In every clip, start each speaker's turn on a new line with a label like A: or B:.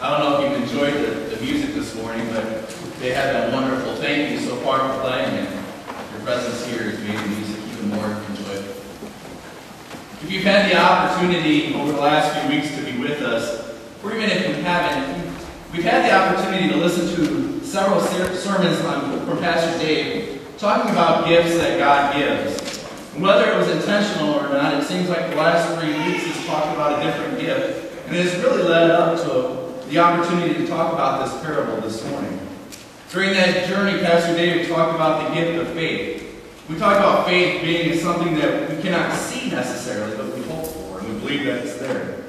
A: I don't know if you've enjoyed the music this morning, but they have been wonderful. Thank you so far for playing it. Your presence here has made the music even more enjoyable. If you've had the opportunity over the last few weeks to be with us, or even if you haven't, we've had the opportunity to listen to several sermons from Pastor Dave talking about gifts that God gives. And whether it was intentional or not, it seems like the last 3 weeks has talked about a different gift, and it has really led up to the opportunity to talk about this parable this morning. During that journey, Pastor Dave talked about the gift of faith. We talked about faith being something that we cannot see necessarily, but we hope for, and we believe that it's there.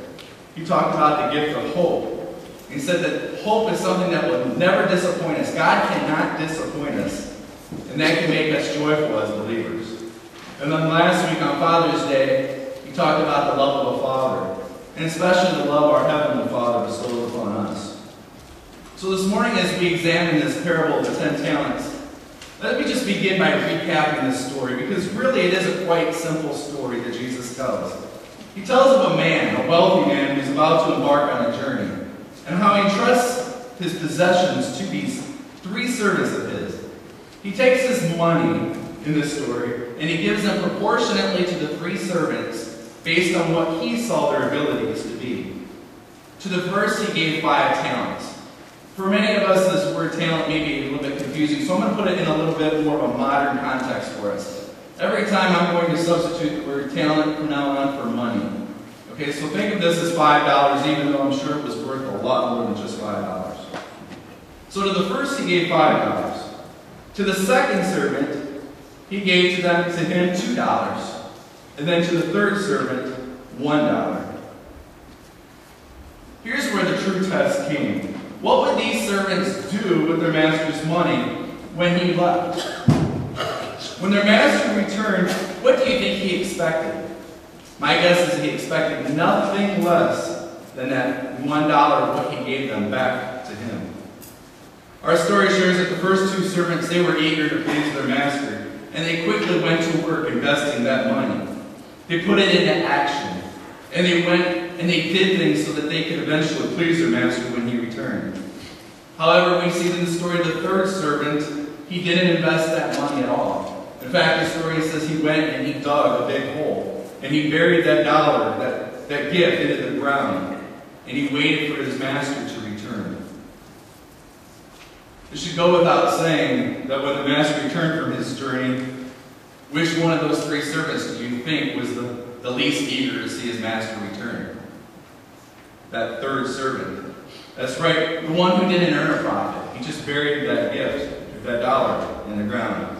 A: He talked about the gift of hope. He said that hope is something that will never disappoint us. God cannot disappoint us, and that can make us joyful as believers. And then last week on Father's Day, he talked about the love of a father, and especially the love our Heavenly Father bestows upon us. So this morning, as we examine this parable of the 10 talents, let me just begin by recapping this story, because really it is a quite simple story that Jesus tells. He tells of a man, a wealthy man, who's about to embark on a journey, and how he entrusts his possessions to these 3 servants of his. He takes his money in this story, and he gives them proportionately to the 3 servants based on what he saw their abilities to be. To the first, he gave 5 talents. For many of us, this word talent may be a little bit confusing, so I'm going to put it in a little bit more of a modern context for us. Every time I'm going to substitute the word talent from now on for money. Okay, so think of this as $5, even though I'm sure it was worth a lot more than just $5. So to the first, he gave $5. To the second servant, he gave to him $2. And then to the third servant, $1. Here's where the true test came. What would these servants do with their master's money when he left? When their master returned, what do you think he expected? My guess is he expected nothing less than that $1 of what he gave them back to him. Our story shares that the first 2 servants, they were eager to please their master, and they quickly went to work investing that money. They put it into action, and they went and they did things so that they could eventually please their master when he returned. However, we see in the story of the third servant, he didn't invest that money at all. In fact, the story says he went and he dug a big hole, and he buried that dollar, that gift, into the ground, and he waited for his master to return. It should go without saying that when the master returned from his journey, which one of those 3 servants do you think was the least eager to see his master return? That third servant. That's right, the one who didn't earn a profit. He just buried that gift, that dollar, in the ground.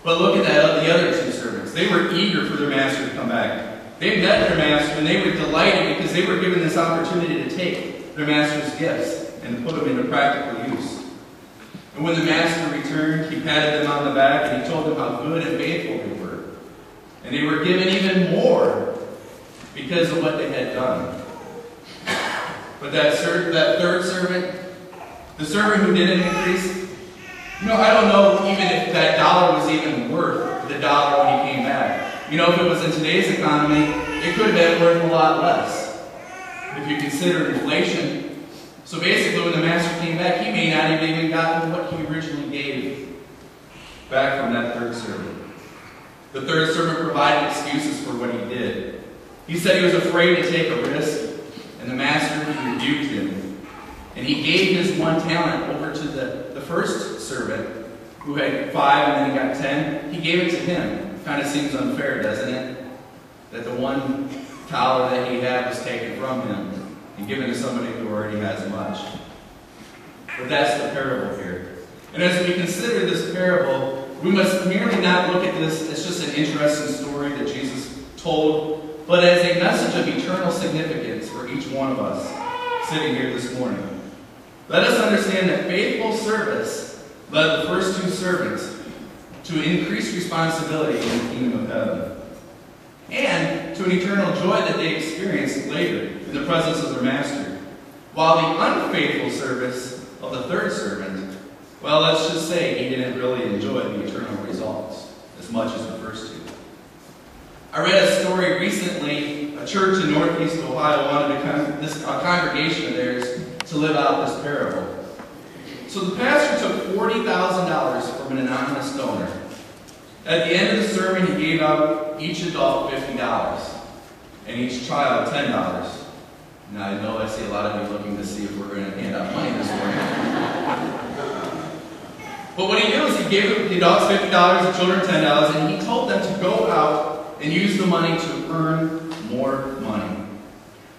A: But look at the other 2 servants. They were eager for their master to come back. They met their master and they were delighted because they were given this opportunity to take their master's gifts and put them into practical use. And when the master returned, he patted them on the back and he told them how good and faithful they were. And they were given even more because of what they had done. But that third servant, the servant who didn't increase, I don't know even if that dollar was even worth the dollar when he came back. If it was in today's economy, it could have been worth a lot less. If you consider inflation. So basically, when the master came back, he may not have even gotten what he originally gave back from that third servant. The third servant provided excuses for what he did. He said he was afraid to take a risk, and the master rebuked him. And he gave his 1 talent over to the first servant, who had 5 and then he got 10. He gave it to him. Kind of seems unfair, doesn't it? That the $1 that he had was taken from him and given to somebody who already has much. But that's the parable here. And as we consider this parable, we must merely not look at this as just an interesting story that Jesus told, but as a message of eternal significance for each one of us sitting here this morning. Let us understand that faithful service led the first 2 servants to increased responsibility in the kingdom of heaven, and to an eternal joy that they experienced later in the presence of their master. While the unfaithful service of the third servant, well, let's just say he didn't really enjoy the eternal results as much as the first 2. I read a story recently. A church in Northeast Ohio wanted a congregation of theirs to live out this parable. So the pastor took $40,000 from an anonymous donor. At the end of the sermon, he gave out each adult $50 and each child $10. Now, I know I see a lot of you looking to see if we're going to hand out money this morning. But what he did was he gave the adults $50, the children $10, and he told them to go out and use the money to earn more money.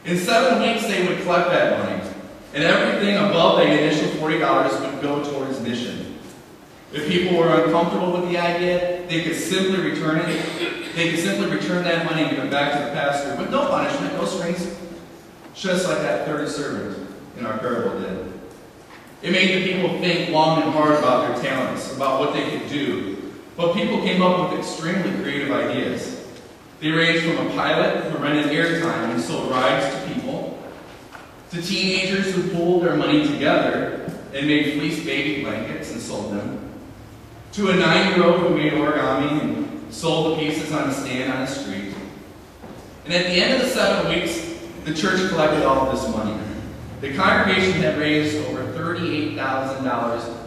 A: In 7 weeks, they would collect that money, and everything above the initial $40 would go towards mission. If people were uncomfortable with the idea, they could simply return it. They could simply return that money and give it back to the pastor with no punishment, no strings, just like that third servant in our parable did. It made the people think long and hard about their talents, about what they could do. But people came up with extremely creative ideas. They ranged from a pilot who rented airtime and sold rides to people, to teenagers who pulled their money together and made fleece baby blankets and sold them, to a 9-year-old who made origami and sold the pieces on a stand on the street. And at the end of the 7 weeks, the church collected all of this money. The congregation had raised over $38,000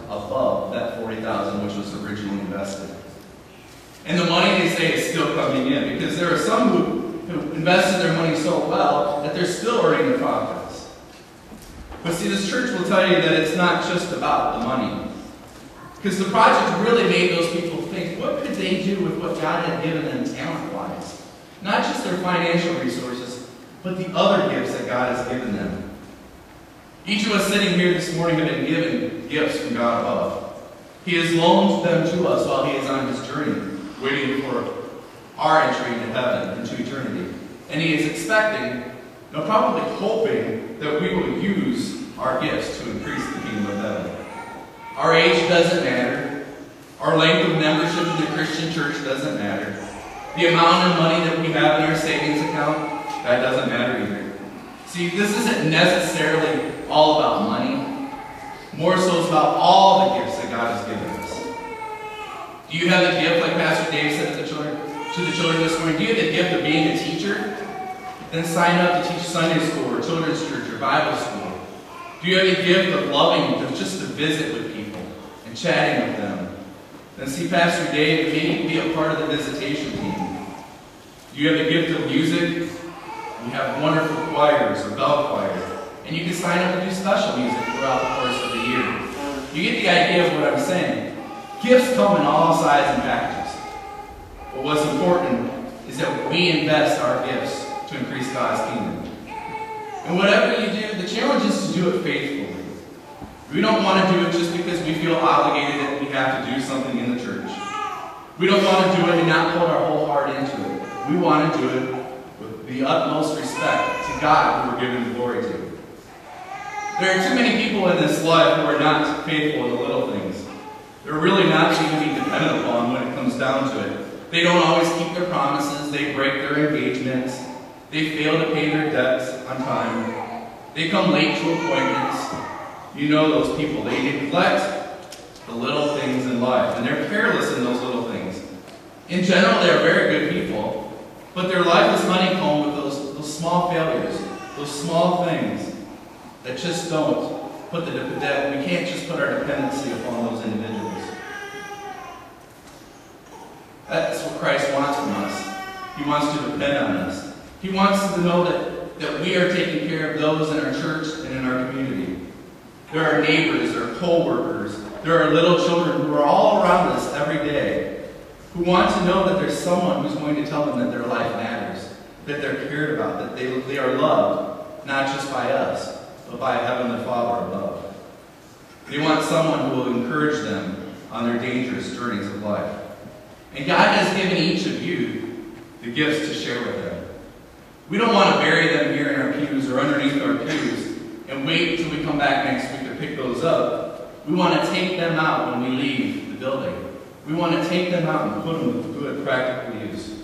A: above that $40,000 which was originally invested. And the money, they say, is still coming in because there are some who invested their money so well that they're still earning the profits. But see, this church will tell you that it's not just about the money. Because the project really made those people think, what could they do with what God had given them talent-wise? Not just their financial resources, but the other gifts that God has given them. Each of us sitting here this morning have been given gifts from God above. He has loaned them to us while He is on His journey, waiting for our entry into heaven, into eternity. And He is expecting, no, probably hoping, that we will use our gifts to increase the kingdom of heaven. Our age doesn't matter. Our length of membership in the Christian church doesn't matter. The amount of money that we have in our savings account, that doesn't matter either. See, this isn't necessarily all about money. More so it's about all the gifts that God has given us. Do you have the gift, like Pastor Dave said to the children this morning, do you have the gift of being a teacher? Then sign up to teach Sunday school or children's church or Bible school. Do you have the gift of loving, just to visit with people and chatting with them? Then see Pastor Dave, maybe be a part of the visitation team. Do you have the gift of music? We have wonderful choirs or bell choir. And you can sign up to do special music throughout the course of the year. You get the idea of what I'm saying. Gifts come in all sizes and packages. But what's important is that we invest our gifts to increase God's kingdom. And whatever you do, the challenge is to do it faithfully. We don't want to do it just because we feel obligated that we have to do something in the church. We don't want to do it and not put our whole heart into it. We want to do it with the utmost respect to God who we're giving glory to. There are too many people in this life who are not faithful in the little things. They're really not to be dependent upon when it comes down to it. They don't always keep their promises. They break their engagements. They fail to pay their debts on time. They come late to appointments. You know those people. They neglect the little things in life, and they're careless in those little things. In general, they are very good people, but their life is honeycombed with those small failures, those small things that just don't put that we can't just put our dependency upon those individuals. That's what Christ wants from us. He wants to depend on us. He wants us to know that we are taking care of those in our church and in our community. There are neighbors, there are co-workers, there are little children who are all around us every day who want to know that there's someone who's going to tell them that their life matters, that they're cared about, that they are loved, not just by us, but by a Heavenly Father above. They want someone who will encourage them on their dangerous journeys of life. And God has given each of you the gifts to share with them. We don't want to bury them here in our pews or underneath our pews and wait until we come back next week to pick those up. We want to take them out when we leave the building. We want to take them out and put them to good practical use.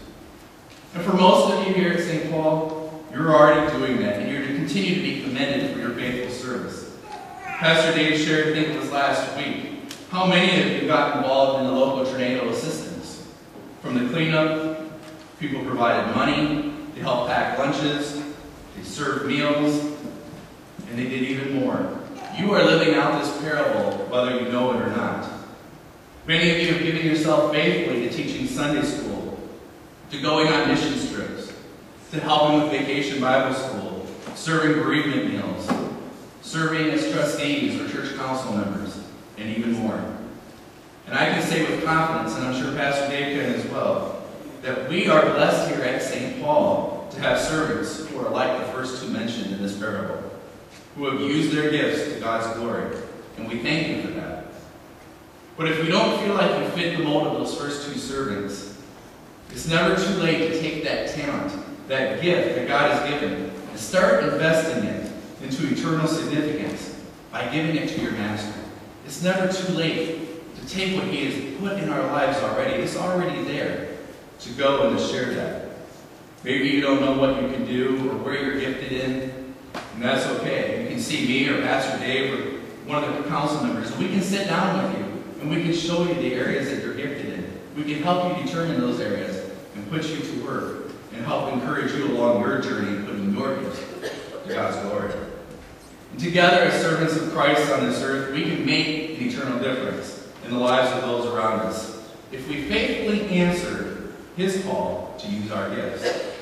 A: And for most of you here at St. Paul, you're already doing that, and you're to continue to be commended for your faithful service. Pastor Dave shared, I think it was last week, how many of you got involved in the local tornado assistance. From the cleanup, people provided money, they helped pack lunches, they served meals. And they did even more. You are living out this parable whether you know it or not. Many of you have given yourself faithfully to teaching Sunday school, to going on mission trips, to helping with Vacation Bible School, serving bereavement meals, serving as trustees or church council members, and even more. And I can say with confidence, and I'm sure Pastor Dave can as well, that we are blessed here at St. Paul to have servants who are like the first two mentioned in this parable, who have used their gifts to God's glory. And we thank you for that. But if we don't feel like we fit the mold of those first two servants, it's never too late to take that talent, that gift that God has given, and start investing it into eternal significance by giving it to your Master. It's never too late to take what He has put in our lives already. It's already there to go and to share that. Maybe you don't know what you can do or where you're gifted in, and that's okay. You can see me or Pastor Dave or one of the council members, and we can sit down with you, and we can show you the areas that you're gifted in. We can help you determine those areas and put you to work and help encourage you along your journey, putting your gifts to God's glory. And together as servants of Christ on this earth, we can make an eternal difference in the lives of those around us if we faithfully answer His call to use our gifts.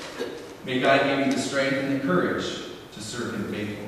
A: May God give you the strength and the courage to serve Him faithfully.